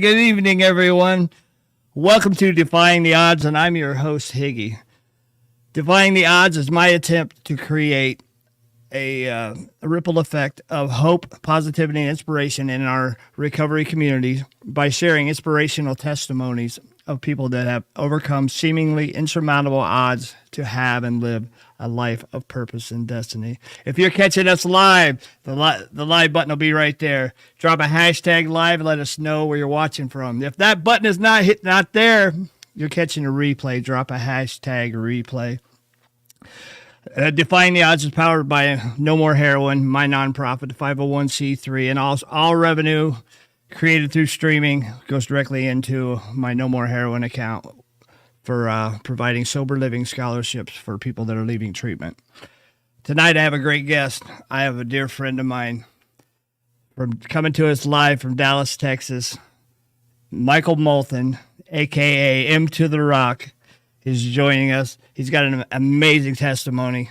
Good evening, everyone. Welcome to Defying the Odds, and I'm your host, Higgy. Defying the Odds is my attempt to create a ripple effect of hope, positivity, and inspiration in our recovery communities by sharing inspirational testimonies of people that have overcome seemingly insurmountable odds to have and live a life of purpose and destiny. If you're catching us live, the live button will be right there. Drop a hashtag live and let us know where you're watching from. If that button is not there, you're catching a replay. Drop a hashtag replay. Defying the Odds is powered by No More Heroin, my nonprofit, 501c3, and all revenue created through streaming goes directly into my No More Heroin account for providing sober living scholarships for people that are leaving treatment. Tonight I have a great guest. I have a dear friend of mine from coming to us live from Dallas, Texas. Michael Molthan, a.k.a. M to the Rock, is joining us. He's got an amazing testimony.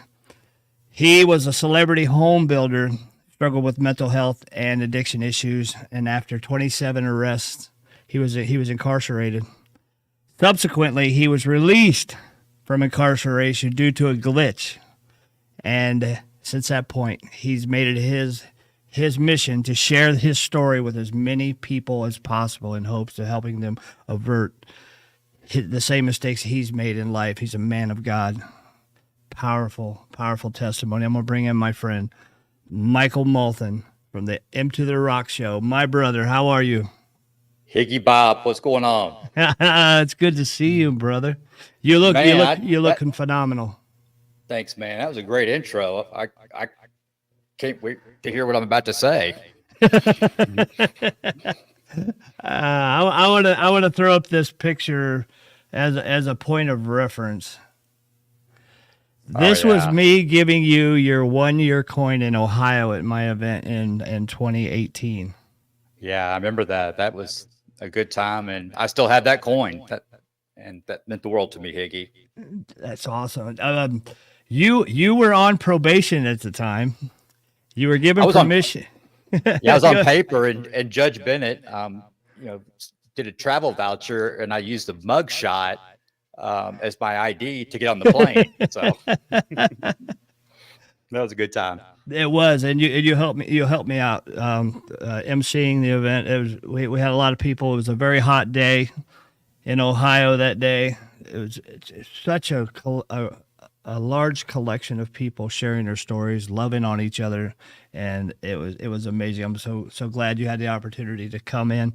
He was a celebrity home builder, struggled with mental health and addiction issues, and after 27 arrests, he was incarcerated. Subsequently, he was released from incarceration due to a glitch, and since that point, he's made it his mission to share his story with as many people as possible in hopes of helping them avert the same mistakes he's made in life. He's a man of God. Powerful, powerful testimony. I'm going to bring in my friend, Michael Molthan from the M to the Rock show. My brother, how are you? Higgy Bob, what's going on? It's good to see you, brother. You're looking phenomenal. Thanks, man. That was a great intro. I can't wait to hear what I'm about to say. I want to throw up this picture as a point of reference. This was me giving you your 1 year coin in Ohio at my event in 2018. Yeah, I remember that. That was a good time, and I still have that coin. That meant the world to me, Higgy. That's awesome. You were on probation at the time. You were given permission. I was on paper, and Judge Bennett, did a travel voucher, and I used the mug shot as my ID to get on the plane. So that was a good time. It was, and you helped me. You helped me out emceeing the event. We had a lot of people. It was a very hot day in Ohio that day. It's such a large collection of people sharing their stories, loving on each other, and it was amazing. I'm so glad you had the opportunity to come in.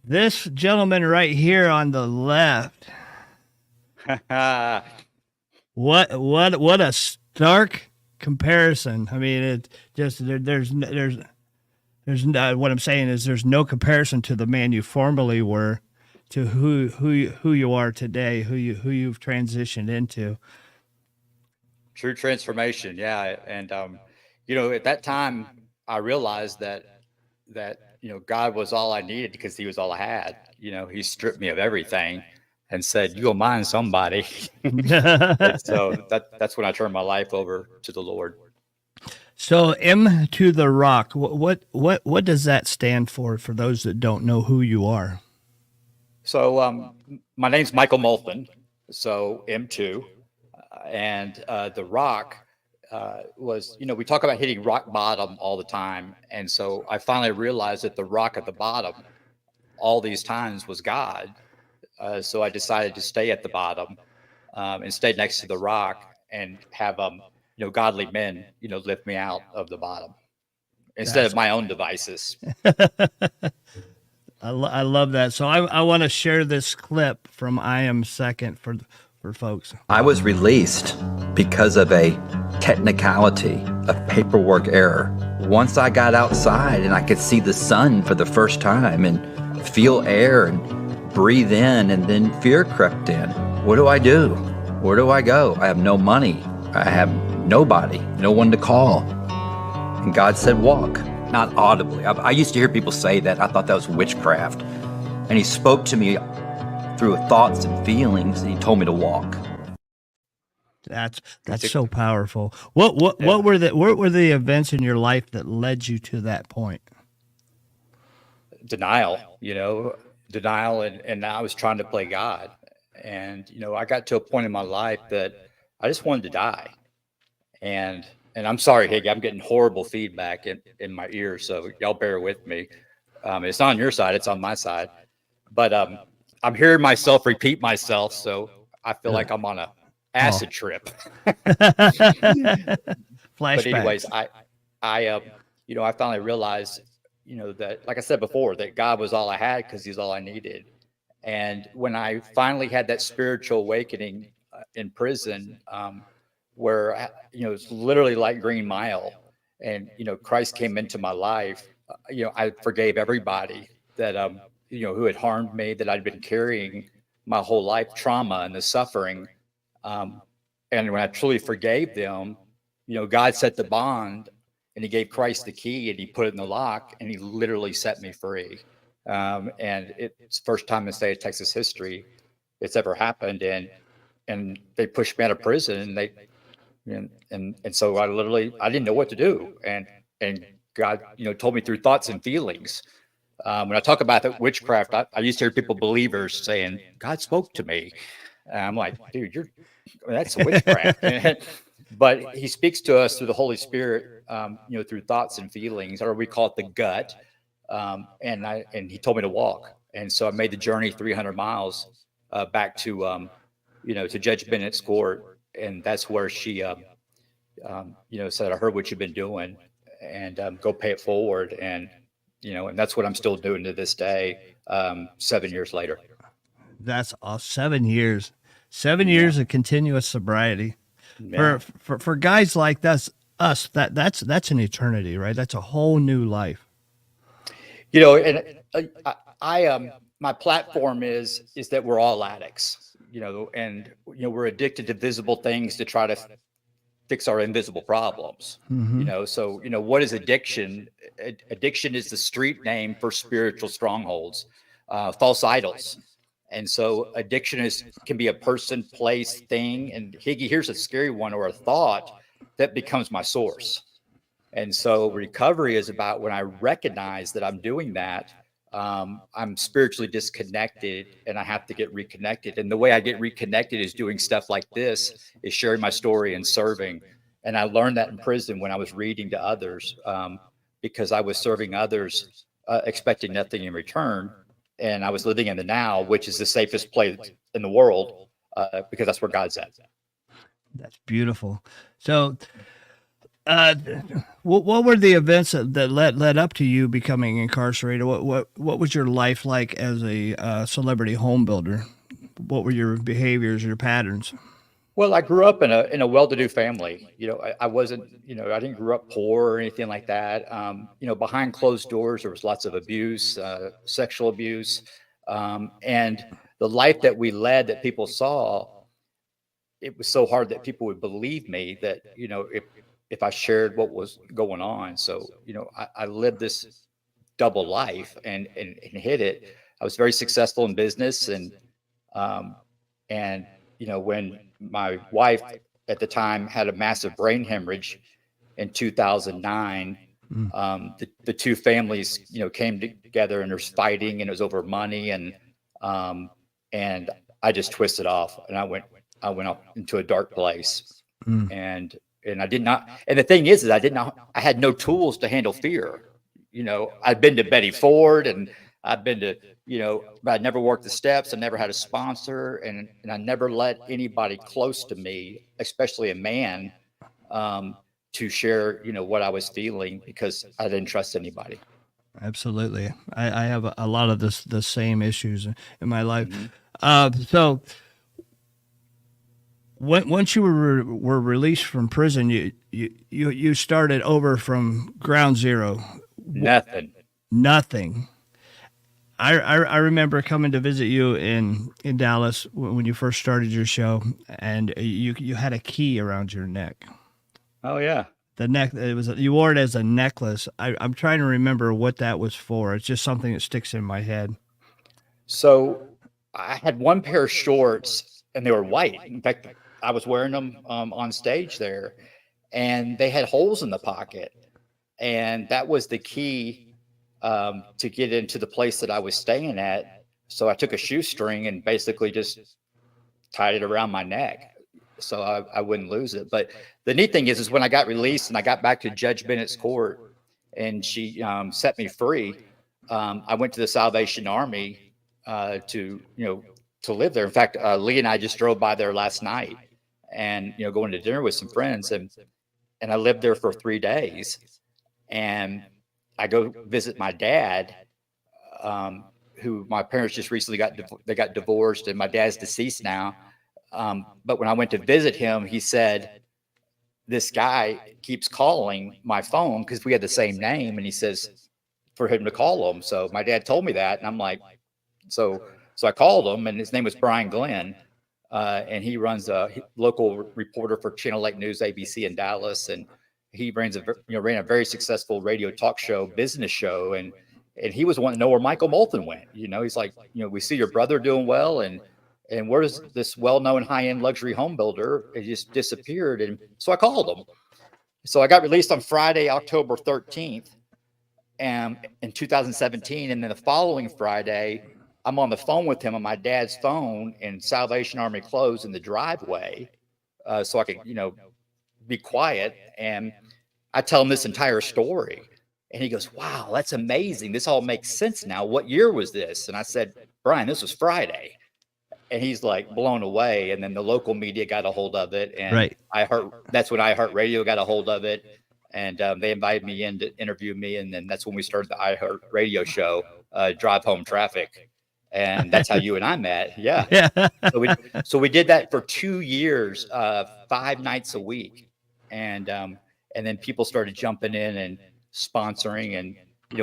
This gentleman right here on the left. What a stark comparison. I mean, it just there's what I'm saying is there's no comparison to the man you formerly were to who you are today, who you've transitioned into. True transformation, yeah. And at that time I realized that God was all I needed because he was all I had. He stripped me of everything and said, "You'll mind somebody." So that's when I turned my life over to the Lord. So M to the Rock, what does that stand for those that don't know who you are? So my name's Michael Molthan, so M2, and the Rock was, we talk about hitting rock bottom all the time, and so I finally realized that the rock at the bottom all these times was God. So I decided to stay at the bottom and stay next to the rock and have godly men lift me out of the bottom instead of my own devices. I love that. So I want to share this clip from I Am Second for folks. I was released because of a technicality, a paperwork error. Once I got outside and I could see the sun for the first time and feel air and breathe in, and then fear crept in. What do I do? Where do I go? I have no money. I have nobody, no one to call. And God said, walk. Not audibly. I used to hear people say that. I thought that was witchcraft. And he spoke to me through thoughts and feelings, and he told me to walk. That's so powerful. What were the events in your life that led you to that point? denial, denial. And I was trying to play God. And, I got to a point in my life that I just wanted to die. And I'm sorry, Higgy, I'm getting horrible feedback in my ears. So y'all bear with me. It's not on your side, it's on my side. But I'm hearing myself repeat myself. So I feel like I'm on a acid trip. But anyways, Flashbacks. I finally realized, that, like I said before, that God was all I had because he's all I needed. And when I finally had that spiritual awakening in prison, where, it's literally like Green Mile, and, Christ came into my life, I forgave everybody that, who had harmed me, that I'd been carrying my whole life, trauma and the suffering. And when I truly forgave them, God set the bond, and he gave Christ the key, and he put it in the lock, and he literally set me free. And it's the first time in state of Texas history it's ever happened. And they pushed me out of prison, and so I didn't know what to do. And God, told me through thoughts and feelings. When I talk about that witchcraft, I used to hear people, believers, saying, God spoke to me. And I'm like, dude, that's witchcraft. But he speaks to us through the Holy Spirit, through thoughts and feelings, or we call it the gut. And he told me to walk. And so I made the journey 300 miles back to, to Judge Bennett's court. And that's where she, said, I heard what you've been doing, and go pay it forward. And that's what I'm still doing to this day, 7 years later. That's 7 years. 7 years of continuous sobriety. Yeah. For guys like that's an eternity, right? That's a whole new life. And my platform is that we're all addicts, and we're addicted to visible things to try to fix our invisible problems. So what is addiction? Addiction is the street name for spiritual strongholds, false idols. And so addiction can be a person, place, thing. And Higgy, here's a scary one, or a thought that becomes my source. And so recovery is about when I recognize that I'm doing that, I'm spiritually disconnected, and I have to get reconnected. And the way I get reconnected is doing stuff like this, is sharing my story and serving. And I learned that in prison when I was reading to others, because I was serving others, expecting nothing in return. And I was living in the now, which is the safest place in the world, because that's where God's at. That's beautiful. So, what were the events that led up to you becoming incarcerated? What was your life like as a celebrity home builder? What were your behaviors, your patterns? Well, I grew up in a well-to-do family. I wasn't, I didn't grow up poor or anything like that. Behind closed doors, there was lots of abuse, sexual abuse, and the life that we led, that people saw, it was so hard that people would believe me, that, if I shared what was going on. So, I lived this double life and hit it. I was very successful in business, and when my wife at the time had a massive brain hemorrhage in 2009, the two families, came together, and there's fighting, and it was over money, and I just twisted off, and I went off into a dark place. And I did not, and the thing is I had no tools to handle fear. I'd been to Betty Ford, and I've been to, but I never worked the steps. I never had a sponsor, and I never let anybody close to me, especially a man, to share, what I was feeling, because I didn't trust anybody. Absolutely. I have a lot of the same issues in my life. So once you were released from prison, you started over from ground zero. Nothing. I remember coming to visit you in Dallas when you first started your show, and you had a key around your neck. Oh yeah. The neck, you wore it as a necklace. I'm trying to remember what that was for. It's just something that sticks in my head. So I had one pair of shorts, and they were white. In fact, I was wearing them on stage there, and they had holes in the pocket, and that was the key to get into the place that I was staying at. So I took a shoestring and basically just tied it around my neck so I wouldn't lose it. But the neat thing is when I got released and I got back to Judge Bennett's court and she set me free, I went to the Salvation Army to live there. In fact, Lee and I just drove by there last night and going to dinner with some friends, and I lived there for 3 days. And I go visit my dad, who my parents just recently got divorced, and my dad's deceased now. But when I went to visit him, he said, this guy keeps calling my phone because we had the same name. And he says for him to call him. So my dad told me that. And I'm like, so I called him, and his name was Brian Glenn. And he runs a local reporter for Channel 8 News, ABC in Dallas. And he ran a very successful radio talk show, business show. And he was wanting to know where Michael Molthan went. He's like, we see your brother doing well. And where's this well-known high-end luxury home builder? It just disappeared. And so I called him. So I got released on Friday, October 13th, in 2017. And then the following Friday, I'm on the phone with him on my dad's phone, and Salvation Army closed in the driveway, so I could, be quiet. And I tell him this entire story, and he goes, "Wow, that's amazing. This all makes sense now. What year was this?" And I said, "Brian, this was Friday." And he's like blown away. And then the local media got a hold of it, and that's when iHeartRadio got a hold of it, and they invited me in to interview me, and then that's when we started the iHeartRadio show, Drive Home Traffic. And that's how you and I met. Yeah. So we did that for 2 years, 5 nights a week. And then people started jumping in and sponsoring and,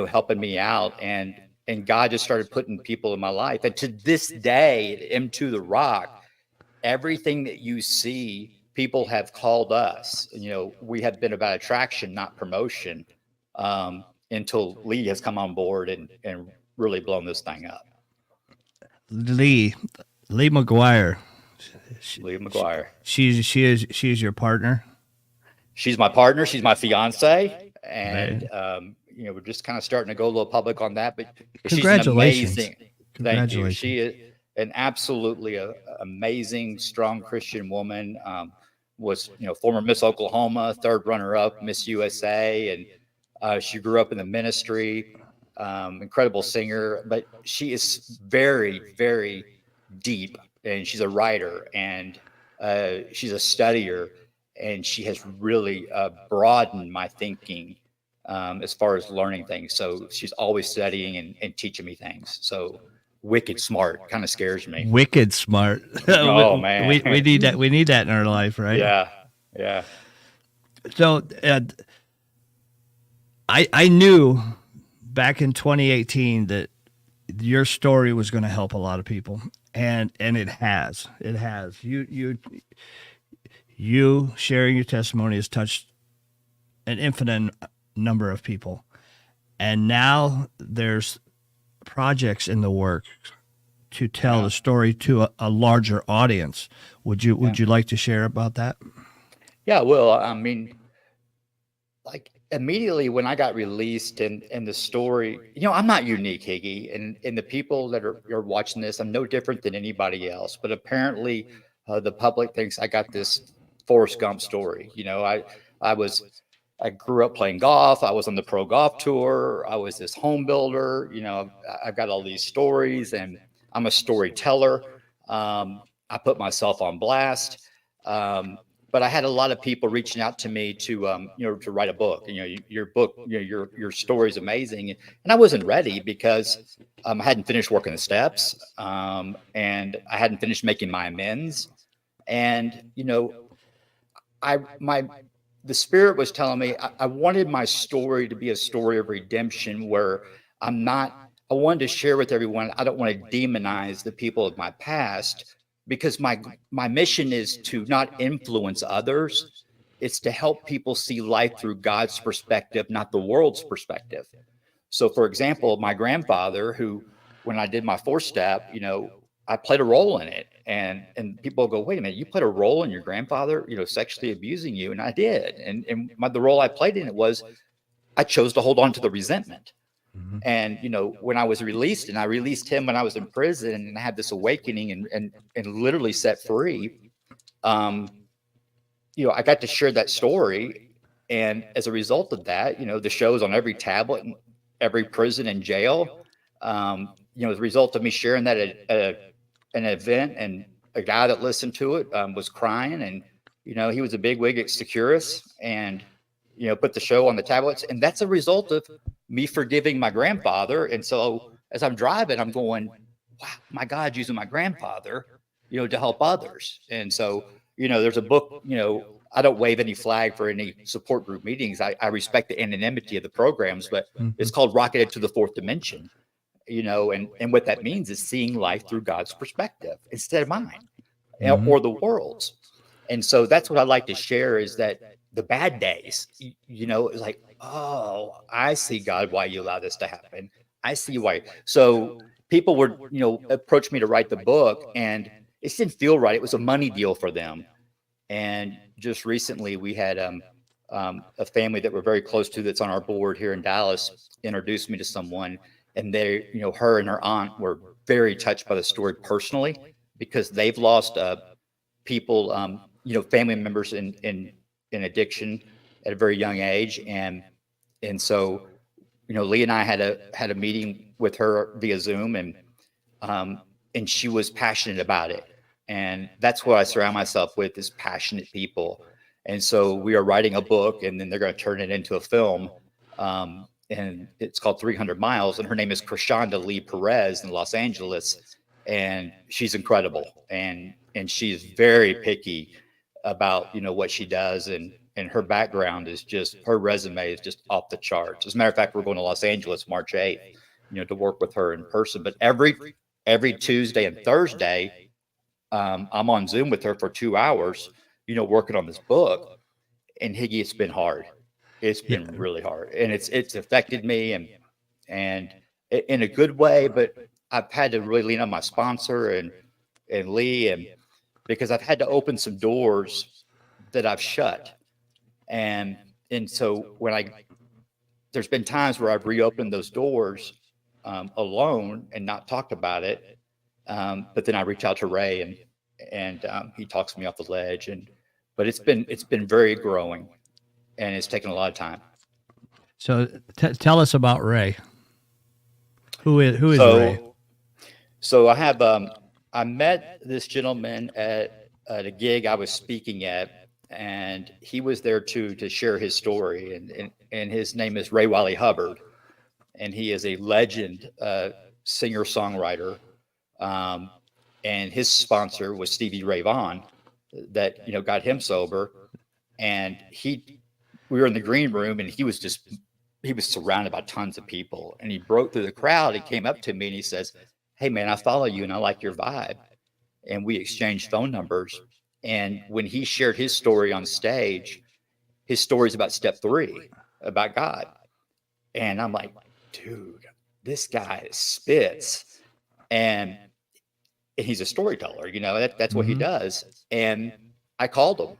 helping me out. And God just started putting people in my life. And to this day, at M2 The Rock, everything that you see, people have called us. We have been about attraction, not promotion, until Lee has come on board and really blown this thing up. Lee McGuire. Lee McGuire. She is your partner. She's my partner. She's my fiance, and we're just kind of starting to go a little public on that. But congratulations! She's amazing. Thank you. She is an absolutely amazing, strong Christian woman. Was former Miss Oklahoma, 3rd runner-up, Miss USA, and she grew up in the ministry. Incredible singer, but she is very, very deep, and she's a writer, and she's a studier, and she has really broadened my thinking as far as learning things. So she's always studying and teaching me things. So wicked smart, kind of scares me. Wicked smart. Oh man, we need that. We need that in our life, right? Yeah. So I knew back in 2018 that your story was going to help a lot of people, and it has. You sharing your testimony has touched an infinite number of people, and now there's projects in the work to tell the story to a larger audience. Would you like to share about that? Yeah, well, I mean, like immediately when I got released and the story, I'm not unique, Higgy, and the people that are watching this, I'm no different than anybody else. But apparently, the public thinks I got this Forrest Gump story. I grew up playing golf. I was on the pro golf tour. I was this home builder. I've got all these stories, and I'm a storyteller. I put myself on blast. But I had a lot of people reaching out to me to write a book. Your book, your story is amazing, and I wasn't ready because I hadn't finished working the steps, and I hadn't finished making my amends, and the Spirit was telling me I wanted my story to be a story of redemption where I wanted to share with everyone. I don't want to demonize the people of my past, because my mission is to not influence others. It's to help people see life through God's perspective, not the world's perspective. So, for example, my grandfather, who, when I did my 4-step, I played a role in it. And people go, wait a minute, you played a role in your grandfather, sexually abusing you. And I did. And the role I played in it was I chose to hold on to the resentment. And, when I was released, and I released him when I was in prison, and I had this awakening and literally set free, I got to share that story. And as a result of that, the show's on every tablet and every prison and jail. As a result of me sharing that at an event, and a guy that listened to it was crying, and he was a big wig at Securus, and put the show on the tablets, and that's a result of me forgiving my grandfather. And so as I'm driving, I'm going, wow, my God's using my grandfather, to help others. And so there's a book, I don't wave any flag for any support group meetings. I respect the anonymity of the programs, but it's called Rocketed to the Fourth Dimension. And what that means is seeing life through God's perspective instead of mine, or the world's. And so that's what I like to share, is that the bad days, it's like, oh, I see, God, why you allow this to happen. I see why. So people would, approach me to write the book, and it just didn't feel right. It was a money deal for them. And just recently we had a family that we're very close to, that's on our board here in Dallas, introduced me to someone. And they, her and her aunt were very touched by the story personally, because they've lost people, family members in addiction at a very young age. And so, Lee and I had a meeting with her via Zoom, and she was passionate about it. And that's what I surround myself with, is passionate people. And so we are writing a book, and then they're going to turn it into a film. And it's called 300 Miles. And her name is Krishanda Lee Perez in Los Angeles. And she's incredible. And she's very picky about, what she does. And her background is just, her resume is just off the charts. As a matter of fact, we're going to Los Angeles March 8th, to work with her in person. But every Tuesday and Thursday, I'm on Zoom with her for 2 hours, working on this book. And Higgy, it's been hard. It's been really hard, and it's affected me, and in a good way. But I've had to really lean on my sponsor and Lee, and because I've had to open some doors that I've shut. And so there's been times where I've reopened those doors alone and not talked about it. But then I reach out to Ray, and he talks me off the ledge. But it's been very growing, and it's taken a lot of time. So tell us about Ray. Who is Ray? So I have I met this gentleman at a gig I was speaking at, and he was there to share his story, and his name is Ray Wiley Hubbard, and he is a legend singer songwriter, and his sponsor was Stevie Ray Vaughan, that got him sober. And we were in the green room, and he was surrounded by tons of people, and he broke through the crowd. He came up to me and he says, "Hey man, I follow you and I like your vibe." And we exchanged phone numbers. And when he shared his story on stage, his story is about step 3, about God. And I'm like, dude, this guy spits. And he's a storyteller, that's what he does. And I called him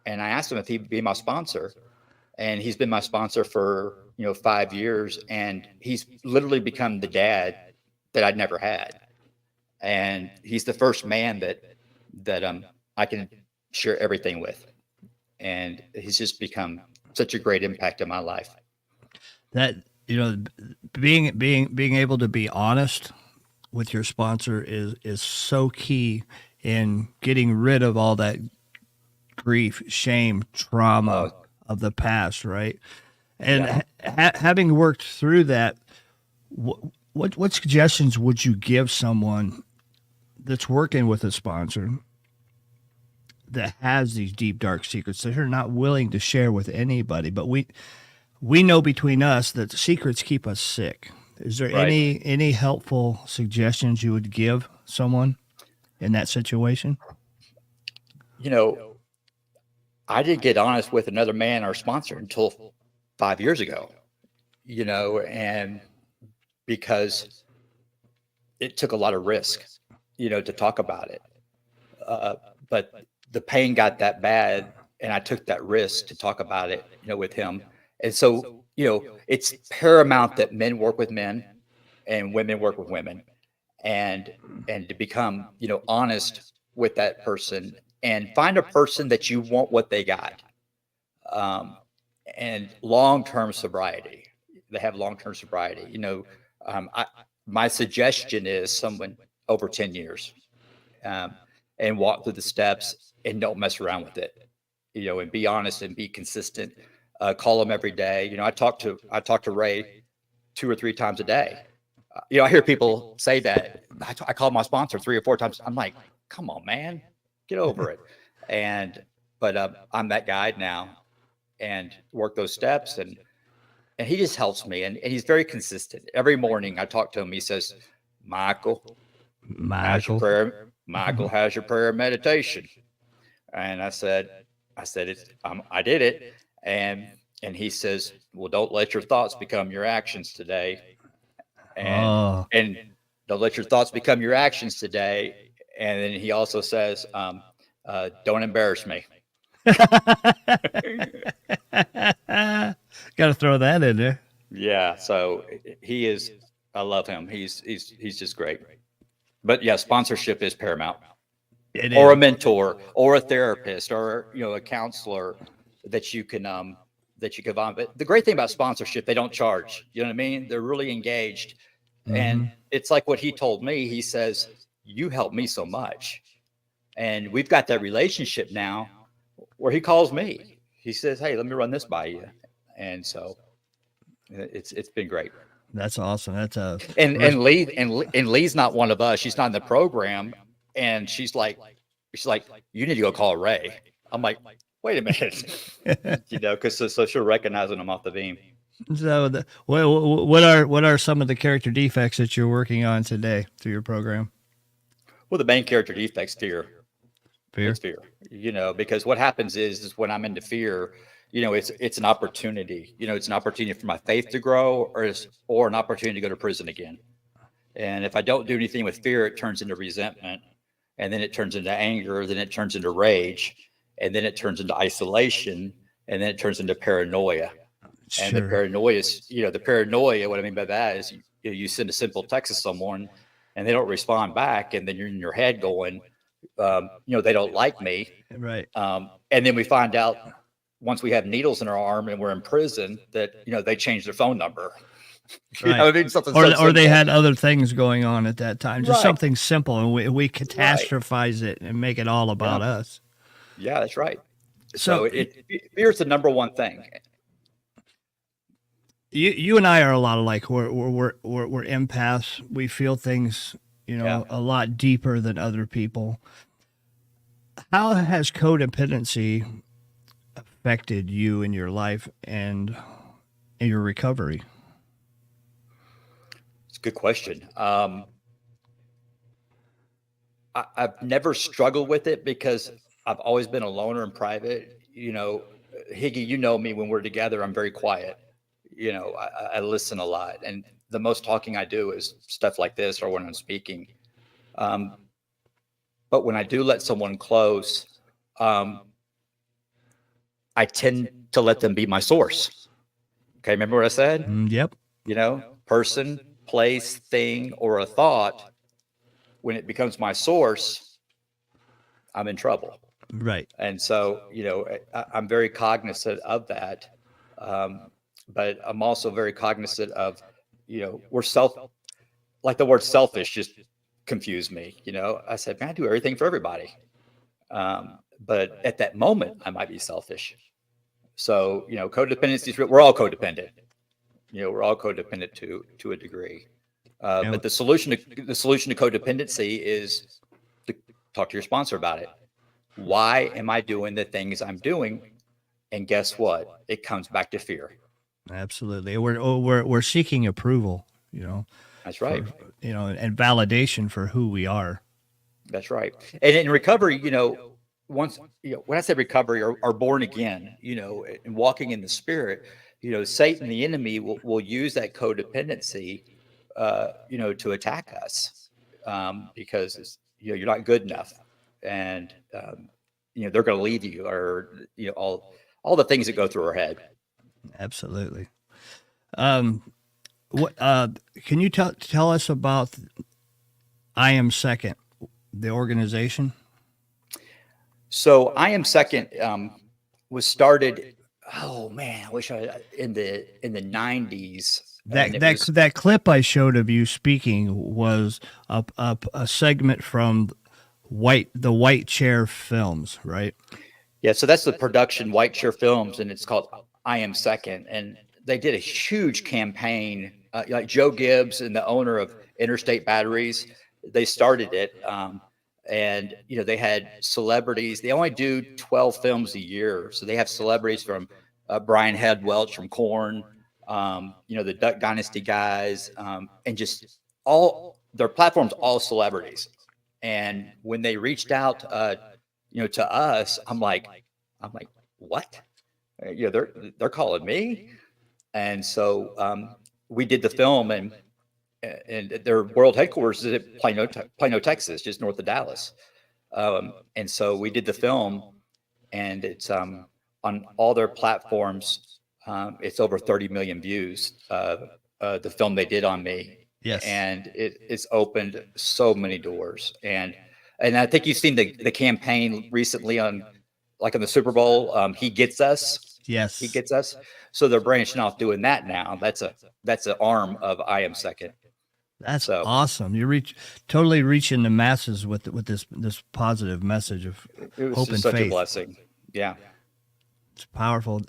and I asked him if he'd be my sponsor. And he's been my sponsor for, 5 years. And he's literally become the dad that I'd never had. And he's the first man that I can share everything with. And he's just become such a great impact in my life. That, being able to be honest with your sponsor is so key in getting rid of all that grief, shame, trauma of the past, right? And having worked through that, what suggestions would you give someone that's working with a sponsor that has these deep, dark secrets that they're not willing to share with anybody? But we know between us that secrets keep us sick. Is there any helpful suggestions you would give someone in that situation? I didn't get honest with another man, our sponsor, until 5 years ago, and because it took a lot of risk, to talk about it. But the pain got that bad, and I took that risk to talk about it, with him. And so, it's paramount that men work with men and women work with women, and to become, honest with that person and find a person that you want what they got. And long-term sobriety. They have long-term sobriety. My suggestion is someone over 10 years, and walk through the steps and don't mess around with it, and be honest and be consistent. Call them every day. I talk to Ray 2 or 3 times a day. I hear people say that I call my sponsor 3 or 4 times. I'm like, come on, man, get over it. But I'm that guy now, and work those steps, and he just helps me, and he's very consistent. Every morning I talk to him. He says, Michael has your prayer. Michael has your prayer and meditation. And I said, I did it. And he says, well, don't let your thoughts become your actions today. And don't let your thoughts become your actions today. And then he also says, don't embarrass me. Got to throw that in there. Yeah. So he is, I love him. He's just great. But yeah, sponsorship is paramount. Or a mentor, or a therapist, or a counselor that you can on. But the great thing about sponsorship, they don't charge. You know what I mean? They're really engaged, and it's like what he told me. He says, "You helped me so much," and we've got that relationship now, where he calls me. He says, "Hey, let me run this by you," and so it's been great. That's awesome. That's and Lee's not one of us. She's not in the program. And she's like, you need to go call Ray. I'm like, wait a minute, because so she'll recognize when I'm off the beam. So, what are some of the character defects that you're working on today through your program? Well, the main character defect's fear. Fear. It's fear. Because what happens is when I'm into fear, it's an opportunity. It's an opportunity for my faith to grow, or an opportunity to go to prison again. And if I don't do anything with fear, it turns into resentment. And then it turns into anger, then it turns into rage, and then it turns into isolation, and then it turns into paranoia. Sure. And the paranoia is, what I mean by that is you send a simple text to someone and they don't respond back, and then you're in your head going, they don't like me. Right. And then we find out once we have needles in our arm and we're in prison that, they changed their phone number. Right. I mean, or they had other things going on at that time, just Right. something simple, and we catastrophize it and make it all about us. Yeah, that's right. So fear's the number one thing. You and I are a lot alike. We're empaths. We feel things, a lot deeper than other people. How has codependency affected you in your life and in your recovery? Good question. I've never struggled with it because I've always been a loner in private. Higgy, me when we're together, I'm very quiet. I listen a lot, and the most talking I do is stuff like this or when I'm speaking. But when I do let someone close, I tend to let them be my source. Okay, remember what I said? Yep. Person, place, thing, or a thought, when it becomes my source, I'm in trouble. Right. And so, I'm very cognizant of that. But I'm also very cognizant of, like the word selfish just confused me. I said, man, I do everything for everybody. But at that moment, I might be selfish. So, codependency, we're all codependent. We're all codependent to a degree. But the solution to codependency is to talk to your sponsor about it. Why am I doing the things I'm doing? And guess what? It comes back to fear. Absolutely. We're seeking approval, That's right. And validation for who we are. That's right. And in recovery, once, when I say recovery or born again, and walking in the spirit, Satan, the enemy, will use that codependency, to attack us, because you're not good enough, and they're going to leave you, or all the things that go through our head. Absolutely. What can you tell us about I Am Second, the organization? So I Am Second was started. Oh man, I wish I in the 90s, and it was That clip I showed of you speaking was a segment from the White Chair films, right? yeah. So that's the production White Chair Films, and it's called I Am Second, and they did a huge campaign. Like Joe Gibbs and the owner of Interstate Batteries, they started it. And they had celebrities. They only do 12 films a year, so they have celebrities from Brian Head Welch from Korn, the Duck Dynasty guys, and just all their platforms, all celebrities. And when they reached out, to us, I'm like, what? They're calling me, and so we did the film, and their world headquarters is at Plano, Texas, just north of Dallas. And so we did the film, and it's on all their platforms. It's over 30 million views. The film they did on me, Yes. and it's opened so many doors. And I think you've seen the campaign recently on the Super Bowl. He Gets Us. Yes. He Gets Us. So they're branching off doing that now. That's an arm of I Am Second. That's awesome. You're totally reaching the masses with this positive message of It was hope and just such faith. a blessing. Yeah. It's powerful.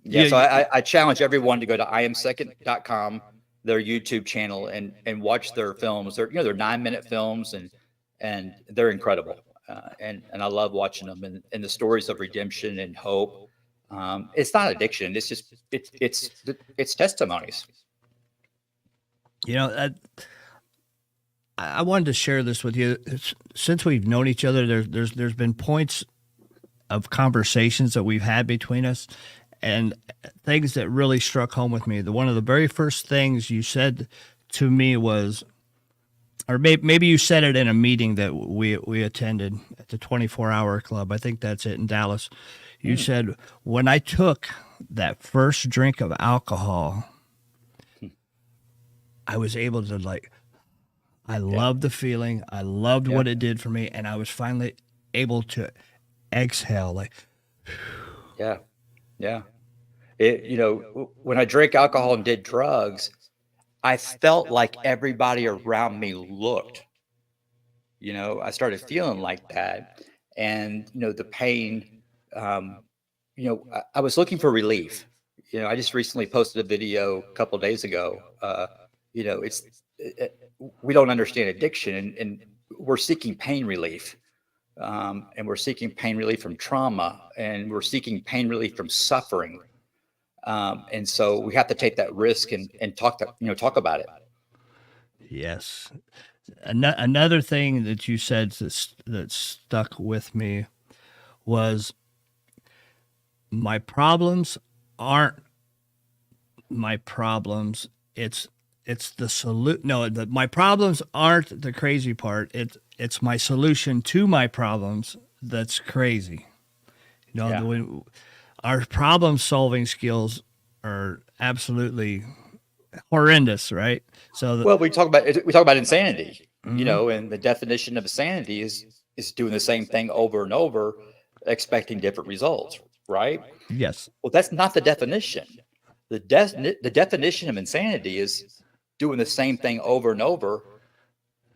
Yeah. So I challenge everyone to go to iamsecond.com, their YouTube channel, and watch their films. They're 9-minute films, and they're incredible. And I love watching them, and the stories of redemption and hope. It's not addiction. It's just it's testimonies. I wanted to share this with you. Since we've known each other, there's been points of conversations that we've had between us, and things that really struck home with me. One of the very first things you said to me was, or maybe you said it in a meeting that we attended at the 24-hour club. I think that's it in Dallas. You said, when I took that first drink of alcohol, I was able to I loved the feeling. I loved what it did for me. And I was finally able to exhale. Yeah. When I drank alcohol and did drugs, I felt like everybody around me looked. I started feeling like that. And, the pain, I was looking for relief. I just recently posted a video a couple of days ago. We don't understand addiction, and we're seeking pain relief. And we're seeking pain relief from trauma, and we're seeking pain relief from suffering. And so we have to take that risk and talk about it. Yes. Another thing that you said that stuck with me was, my problems aren't my problems. It's the solution. No, my problems aren't the crazy part. It's my solution to my problems that's crazy. Our problem solving skills are absolutely horrendous, right? So we talk about insanity, and the definition of insanity is doing the same thing over and over, expecting different results, right? Yes. Well, that's not the definition. The definition of insanity is doing the same thing over and over,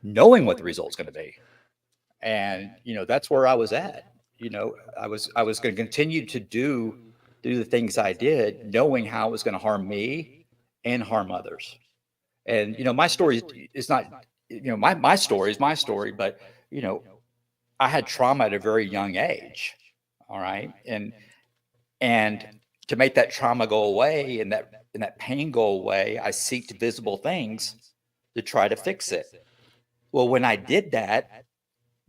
knowing what the result's going to be. And that's where I was at. I was going to continue to do the things I did, knowing how it was going to harm me and harm others. And my story is not, my story is my story, but I had trauma at a very young age. All right, and to make that trauma go away and that pain go away, I seeked visible things to try to fix it. Well, when I did that,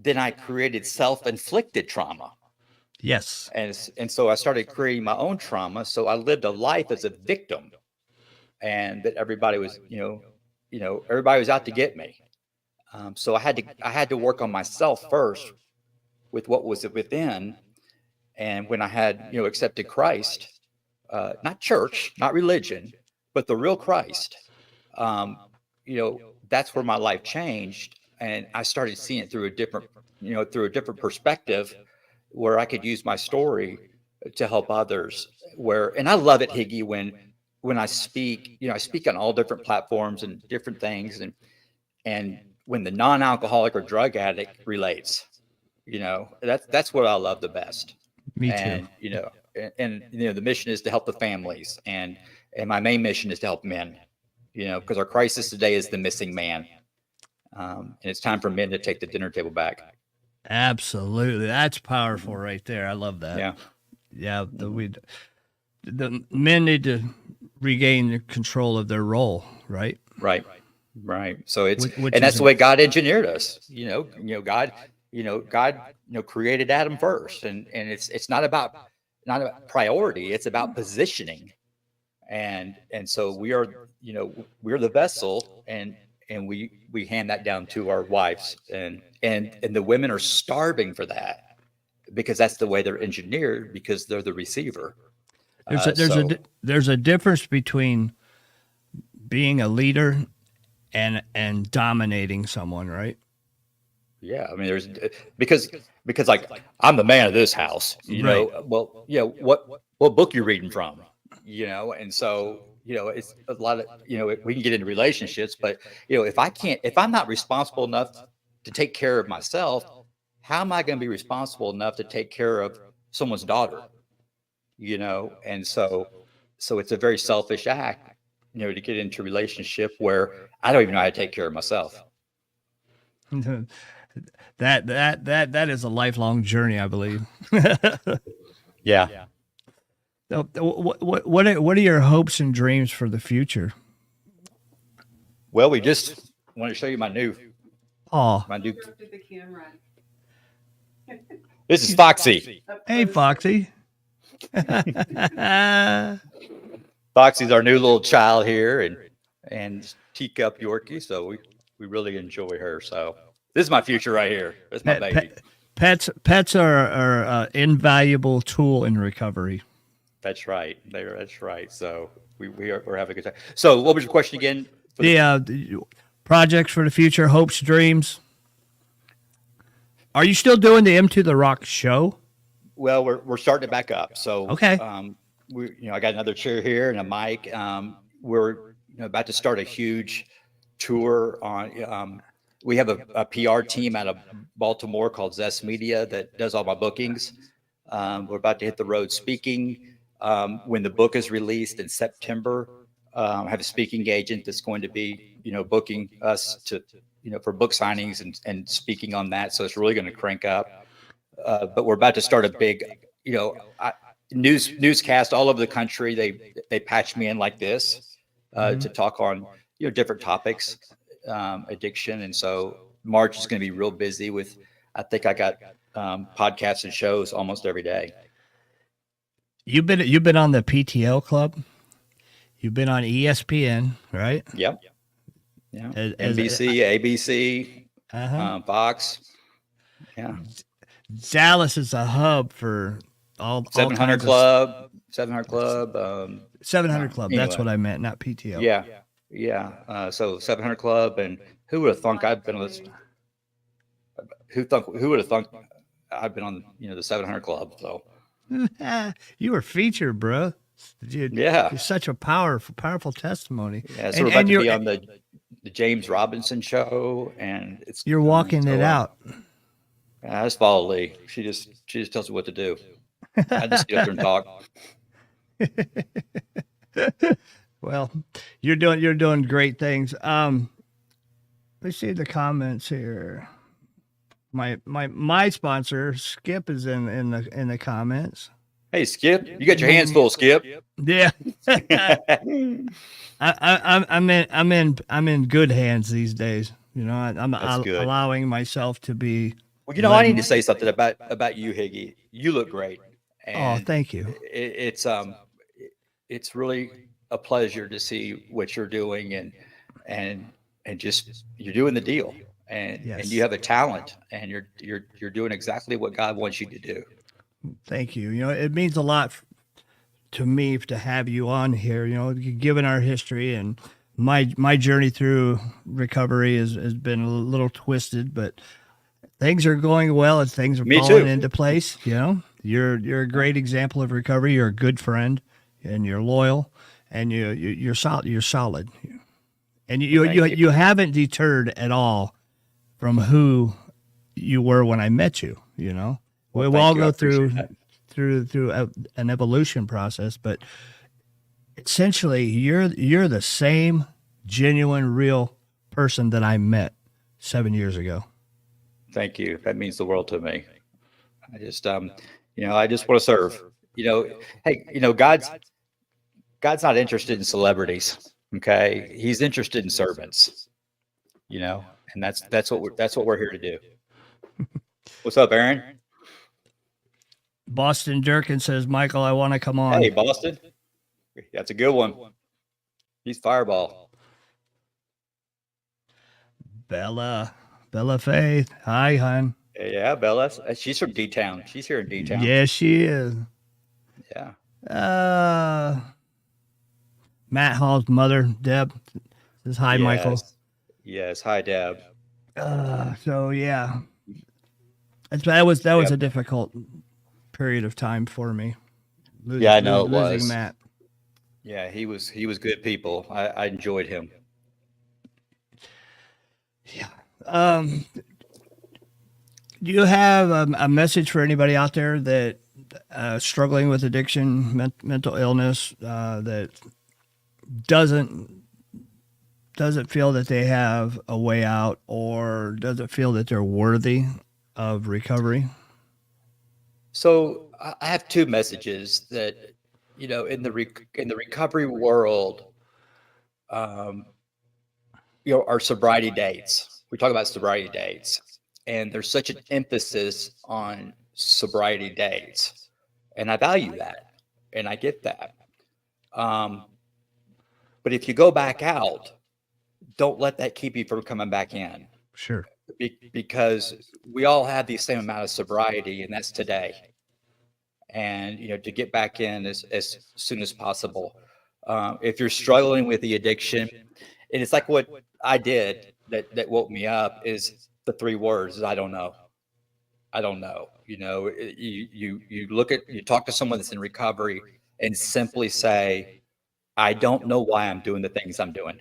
then I created self-inflicted trauma. Yes. And so I started creating my own trauma. So I lived a life as a victim, and that everybody was, everybody was out to get me. So I had to work on myself first with what was within. And when I had, accepted Christ, not church, not religion, but the real Christ. That's where my life changed, and I started seeing it through a different perspective, where I could use my story to help others. And I love it, Higgy, when I speak. I speak on all different platforms and different things, and when the non-alcoholic or drug addict relates, that's what I love the best. Me too. And the mission is to help the families, and my main mission is to help men. Because our crisis today is the missing man, and it's time for men to take the dinner table back. Absolutely, that's powerful right there. I love that. Yeah. The men need to regain the control of their role, right? Right. So Which and that's is the way God engineered us. God created Adam first, and it's not about priority. It's about positioning, and so we're the vessel, and we hand that down to our wives, and the women are starving for that, because that's the way they're engineered, because they're the receiver. There's a difference between being a leader and dominating someone, right? Yeah, I mean, there's because like, I'm the man of this house, Right. Well, what book you're reading from, and so it's a lot of we can get into relationships, but if I'm not responsible enough to take care of myself, how am I going to be responsible enough to take care of someone's daughter? And so it's a very selfish act, to get into a relationship where I don't even know how to take care of myself. That is a lifelong journey, I believe. Yeah. So, what are your hopes and dreams for the future? Well, we just want to show you my new. Interrupted the camera. This is Foxy. Hey, Foxy. Foxy's our new little child here, and teacup Yorkie. So we really enjoy her. So this is my future right here. That's my baby. Pets are an invaluable tool in recovery. That's right. That's right. So we're having a good time. So what was your question again? The projects for the future, hopes, dreams. Are you still doing the M to the Rock show? Well, we're starting it back up. So okay. I got another chair here and a mic. We're about to start a huge tour on. We have a PR team out of Baltimore called Zest Media that does all my bookings. We're about to hit the road speaking. When the book is released in September, I have a speaking agent that's going to be, booking us to, for book signings and speaking on that. So it's really going to crank up. But we're about to start a big, newscast all over the country. They patch me in like this to talk on, different topics, addiction. And so March is going to be real busy with, I think I got podcasts and shows almost every day. You've been on the PTL Club. You've been on ESPN, right? Yep. Yeah. NBC, ABC, Fox. Yeah. Dallas is a hub for all 700 Club. 700 Club. 700 Club. Anyway. That's what I meant, not PTL. Yeah. So 700 Club, and who would have thunk I'd been on this? Who would have thunk I've been on the 700 Club? So you were featured, bro. You're such a powerful testimony. Yeah, so we're about to be on the James Robinson show, and you're walking it out. I just follow Lee. She just tells me what to do. I just get up there and talk. Well, you're doing great things. Let's see the comments here. My sponsor Skip is in the comments. Hey Skip, you got your hands full, Skip. Yeah. I'm in good hands these days. I'm allowing myself to be. Well, I need to say something about you, Higgy. You look great. And thank you. It's really a pleasure to see what you're doing, and just you're doing the deal, and you have a talent, and you're doing exactly what God wants you to do. Thank you. It means a lot to me to have you on here. You know, given our history and my journey through recovery has been a little twisted, but things are going well and things are Me falling too. into place. You know, you're a great example of recovery. You're a good friend, and you're loyal, and you're solid. You're solid, and you haven't deterred at all from who you were when I met you. You know, Well, we'll thank all you. I go appreciate through an evolution process, but essentially, you're the same genuine, real person that I met 7 years ago. Thank you. That means the world to me. I just, I just want to serve. Hey, God's not interested in celebrities. Okay, He's interested in servants. And that's what we're here to do. What's up, Aaron? Boston Durkin says, Michael, I want to come on. Hey, Boston. That's a good one. He's Fireball. Bella Faith. Hi, hon. Yeah, Bella. She's from D-Town. She's here in D-Town. Yes, she is. Yeah. Matt Hall's mother, Deb, says hi, Yes. Michael. Yes. Hi, Deb. So yeah, that was a difficult period of time for me. I know it losing was. Matt. Yeah, he was good people. I enjoyed him. Yeah. Do you have a message for anybody out there that struggling with addiction, mental illness, that doesn't feel that they have a way out, or doesn't feel that they're worthy of recovery? So I have two messages that, in the recovery world, our sobriety dates. We talk about sobriety dates, and there's such an emphasis on sobriety dates, and I value that, and I get that. But if you go back out, don't let that keep you from coming back in. Sure. Because we all have the same amount of sobriety, and that's today. And, to get back in as soon as possible. If you're struggling with the addiction, and it's like what I did that woke me up, is the three words: I don't know. I don't know. You talk to someone that's in recovery and simply say, I don't know why I'm doing the things I'm doing.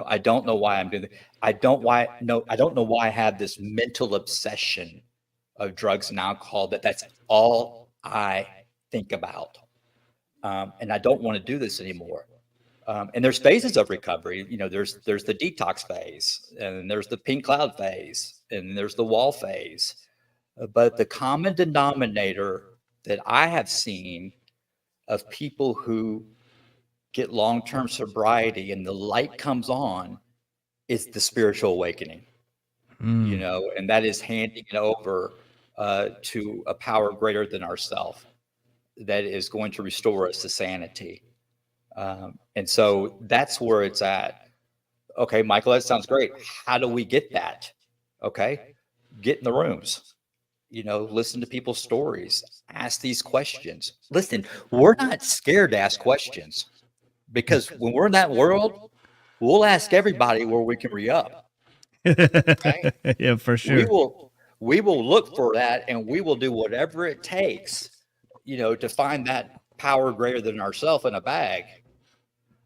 I don't know why I'm doing it. I don't know why I have this mental obsession of drugs and alcohol, that's all I think about. And I don't want to do this anymore. And there's phases of recovery. There's the detox phase, and there's the pink cloud phase, and there's the wall phase. But the common denominator that I have seen of people who get long-term sobriety and the light comes on is the spiritual awakening, and that is handing it over to a power greater than ourselves that is going to restore us to sanity. And so that's where it's at. Okay, Michael, that sounds great. How do we get that? Okay, get in the rooms, listen to people's stories, ask these questions. Listen, we're not scared to ask questions, because when we're in that world, we'll ask everybody where we can re-up. Okay? Yeah, for sure. We will look for that, and we will do whatever it takes, to find that power greater than ourselves in a bag.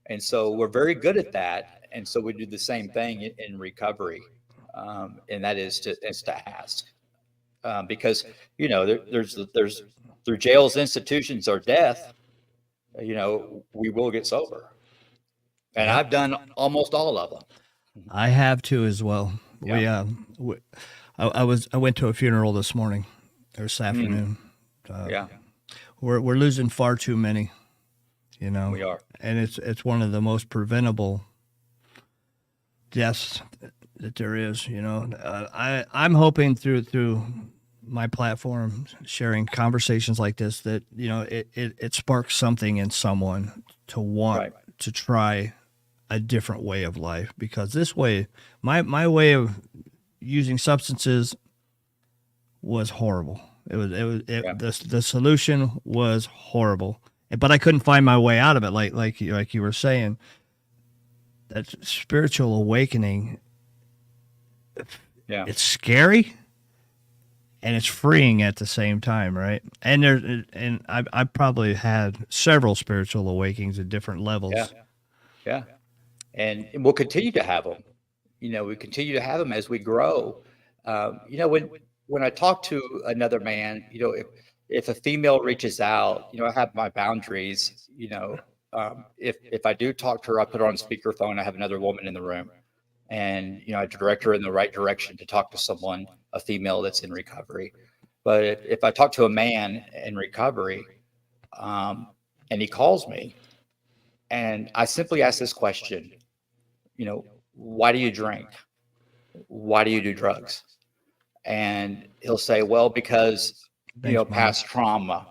And so we're very good at that. And so we do the same thing in recovery. And that is to ask. Because, there's through jails, institutions, or death, we will get sober. And I've done almost all of them. I have too as well. Yeah. I went to a funeral this morning or this afternoon. We're losing far too many, We are. And it's one of the most preventable deaths that there is, I'm hoping through my platform, sharing conversations like this, that, it sparks something in someone to want to try a different way of life, because this way, my way of using substances was horrible. The solution was horrible. but I couldn't find my way out of it. Like you were saying, that spiritual awakening, Yeah. it's scary and it's freeing at the same time, right? And I probably had several spiritual awakenings at different levels. Yeah. Yeah. And we'll continue to have them. We continue to have them as we grow. When I talk to another man, if a female reaches out, I have my boundaries. If I do talk to her, I put her on speakerphone. I have another woman in the room, and I direct her in the right direction to talk to someone, a female that's in recovery. But if I talk to a man in recovery, and he calls me, and I simply ask this question, why do you drink? Why do you do drugs? And he'll say, well, because, past trauma,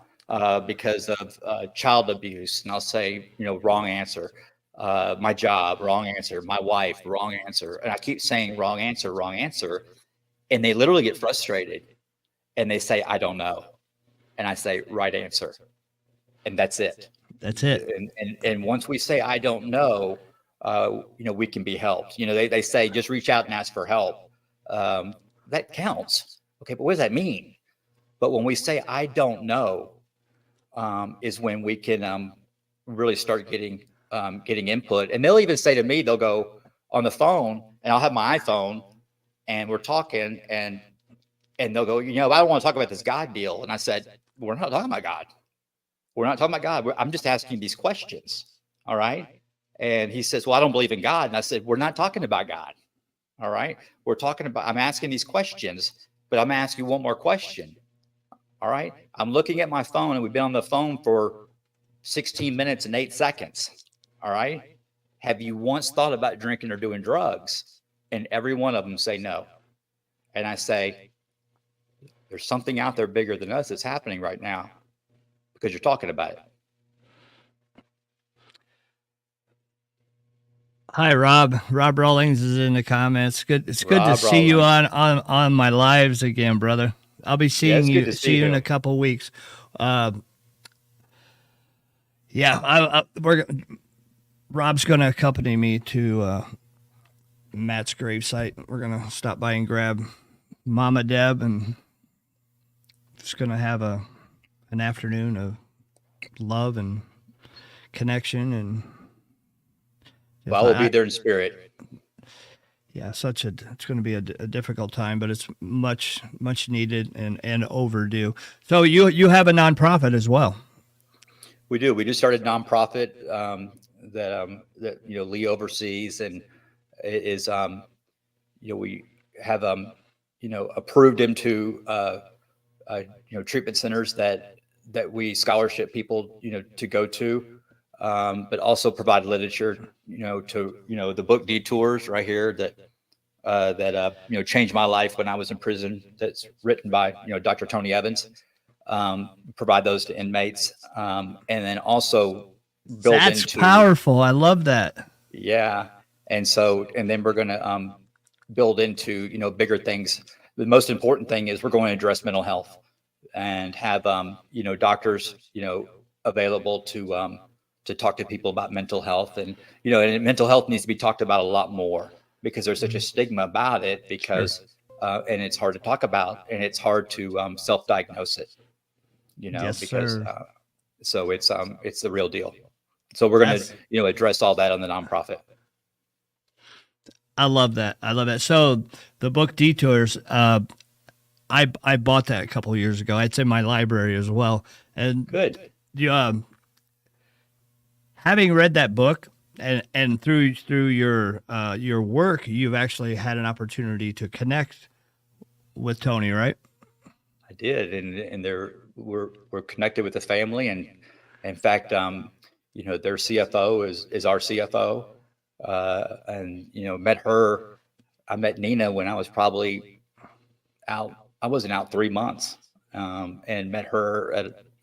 because of child abuse. And I'll say, wrong answer. My job, wrong answer. My wife, wrong answer. And I keep saying wrong answer, wrong answer. And they literally get frustrated and they say, I don't know. And I say, right answer. And that's it. That's it. And once we say, I don't know, we can be helped. They say, just reach out and ask for help. That counts. Okay, but what does that mean? But when we say, I don't know, is when we can really start getting input. And they'll even say to me, they'll go on the phone, and I'll have my iPhone, and we're talking, and they'll go, I don't want to talk about this God deal. And I said, we're not talking about God. We're not talking about God. I'm just asking these questions. All right. And he says, well, I don't believe in God. And I said, we're not talking about God. All right. I'm asking these questions, but I'm asking you one more question. All right. I'm looking at my phone, and we've been on the phone for 16 minutes and 8 seconds. All right. Have you once thought about drinking or doing drugs? And every one of them say no. And I say, there's something out there bigger than us that's happening right now, because you're talking about it. Hi, Rob. Rob Rawlings is in the comments. It's good to see Rawlings. you on my lives again, brother. I'll be seeing it's good you to see you in you. a couple weeks. Rob's going to accompany me to Matt's gravesite. We're going to stop by and grab Mama Deb, and just going to have an afternoon of love and connection. And Well, I will be there in spirit. Yeah, it's going to be a difficult time, but it's much needed and overdue. So you have a nonprofit as well. We do. We just started a nonprofit that Lee oversees, and it is we have approved him to treatment centers that we scholarship people to go to, but also provide literature to the book Detours right here that changed my life when I was in prison. That's written by Dr. Tony Evans. Provide those to inmates, and then also build That's into powerful. I love that. Yeah. And then we're going to build into bigger things. The most important thing is we're going to address mental health and have doctors available to talk to people about mental health. And and mental health needs to be talked about a lot more, because there's such a stigma about it, because and it's hard to talk about, and it's hard to self-diagnose it, Yes, because sir. so it's the real deal. So we're going to address all that on the nonprofit. I love that. So the book Detours, I bought that a couple of years ago. It's in my library as well. And Good. Having read that book and through your work, you've actually had an opportunity to connect with Tony, right? I did, and we're connected with the family, and in fact, their CFO is our CFO, and met her. I met Nina when I was probably out. I wasn't out 3 months, and met her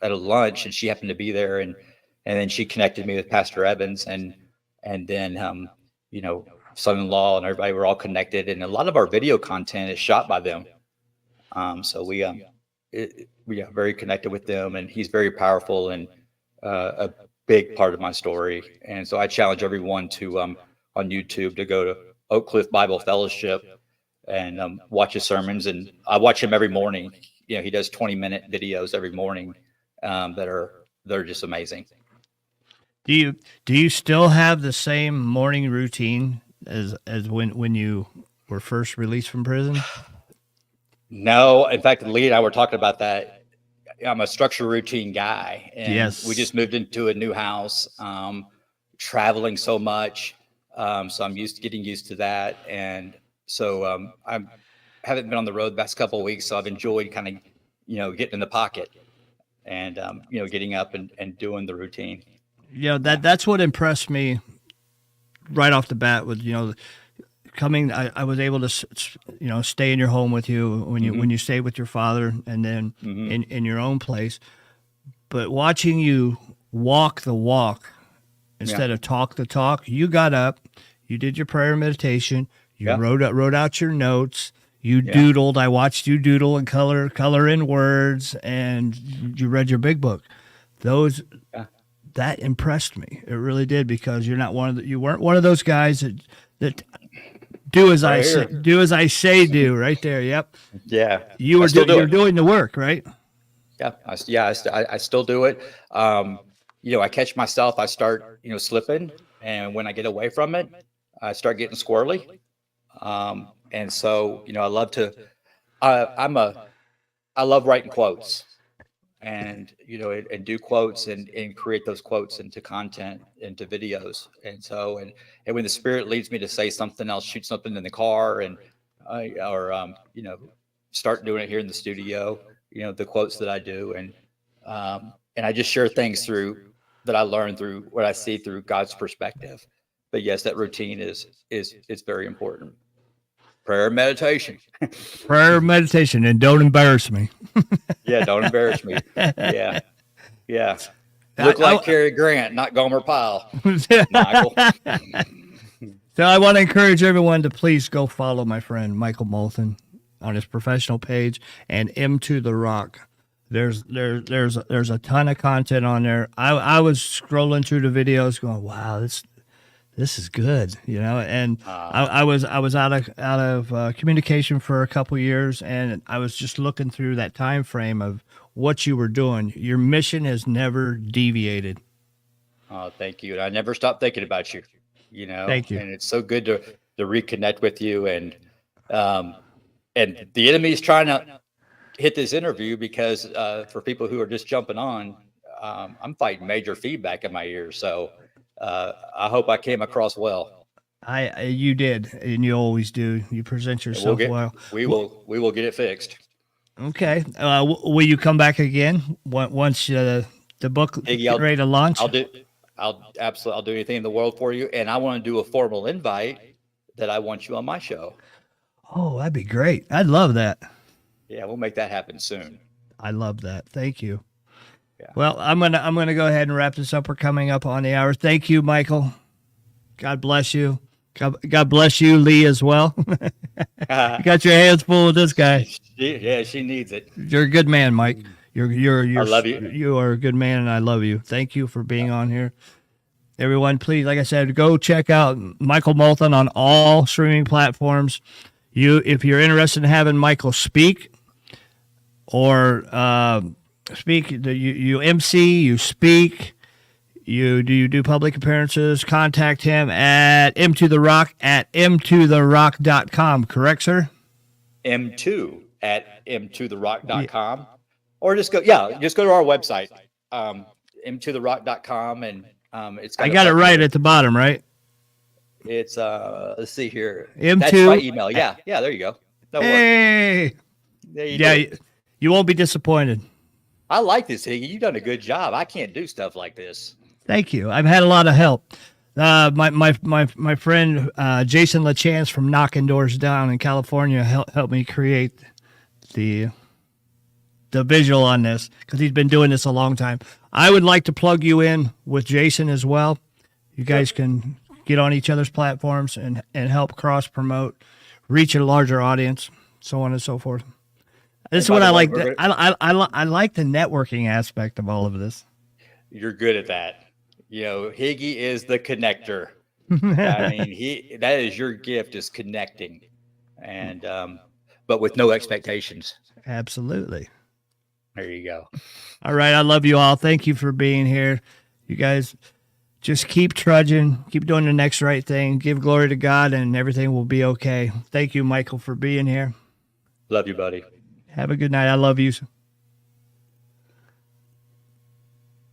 at a lunch, and she happened to be there, and then she connected me with Pastor Evans, and then son-in-law and everybody were all connected, and a lot of our video content is shot by them. So we are very connected with them, and he's very powerful, and a big part of my story. And so I challenge everyone to on YouTube to go to Oak Cliff Bible Fellowship and watch his sermons. And I watch him every morning. You know, he does 20-minute videos every morning they're just amazing. Do you still have the same morning routine as when you were first released from prison? No, in fact, Lee and I were talking about that. I'm a structure routine guy, and yes, we just moved into a new house, traveling so much. So I'm getting used to that. And so I haven't been on the road the past couple of weeks. So I've enjoyed kind of, getting in the pocket and, getting up and doing the routine. That's what impressed me right off the bat with, coming, I was able to, stay in your home with you when you stayed with your father and then in your own place. But watching you walk the walk instead of talk the talk, you got up, you did your prayer and meditation, you wrote out your notes, you doodled. I watched you doodle and color in words, and you read your big book. That impressed me. It really did, because you weren't one of those guys that do as I say, do right there. Yep. Yeah. You're doing the work, right? Yeah. I still do it. I catch myself, I start, slipping. And when I get away from it, I start getting squirrely. And so, I love to, I love writing quotes and, and do quotes and create those quotes into content, into videos. And so, and when the Spirit leads me to say something, I'll shoot something in the car and, start doing it here in the studio, the quotes that I do. And I just share things that I learn through what I see through God's perspective. But yes, that routine is very important. Prayer and meditation. Prayer and meditation, and don't embarrass me. Yeah, don't embarrass me. Yeah. Look like Cary Grant, not Gomer Pyle. Michael. So I want to encourage everyone to please go follow my friend Michael Molthan on his professional page and M2 The Rock. There's a ton of content on there. I was scrolling through the videos going, wow, this is good, and I was out of communication for a couple years, and I was just looking through that time frame of what you were doing. Your mission has never deviated. Oh, thank you. And I never stopped thinking about you, Thank you. And it's so good to reconnect with you. And the enemy is trying to hit this interview because for people who are just jumping on, I'm fighting major feedback in my ears. So I hope I came across well. You did, and you always do. You present yourself well. We will get it fixed. Okay. Will you come back again once the book Higgy, is ready to launch? I'll absolutely. I'll do anything in the world for you, and I want to do a formal invite that I want you on my show. Oh, that'd be great. I'd love that. Yeah, we'll make that happen soon. I love that. Thank you. Yeah. Well, I'm gonna go ahead and wrap this up. We're coming up on the hour. Thank you, Michael. God bless you. God bless you, Lee, as well. You got your hands full with this guy. She needs it. You're a good man, Mike. I love you. You are a good man, and I love you. Thank you for being on here. Everyone, please, like I said, go check out Michael Molthan on all streaming platforms. If you're interested in having Michael speak or you MC, you speak, you do public appearances, contact him at m2therock@m2therock.com. Correct, sir? m2@m2therock.com. Or just go to our website, m2therock.com, and it's got. I got it right at the bottom, right? It's let's see here. M2. That's my email. Yeah, there you go. Hey. There you go. You won't be disappointed. I like this, Higgy. You've done a good job. I can't do stuff like this. Thank you. I've had a lot of help. My friend Jason LaChance from Knocking Doors Down in California helped me create the visual on this because he's been doing this a long time. I would like to plug you in with Jason as well. You guys can get on each other's platforms and help cross promote, reach a larger audience, so on and so forth. This is what I like. I like the networking aspect of all of this. you're good at that. Higgy is the connector. I mean, that is your gift, is connecting, and but with no expectations. Absolutely. There you go. All right. I love you all. Thank you for being here. You guys just keep trudging, keep doing the next right thing, give glory to God, and everything will be okay. Thank you, Michael, for being here. Love you, buddy. Have a good night. I love you.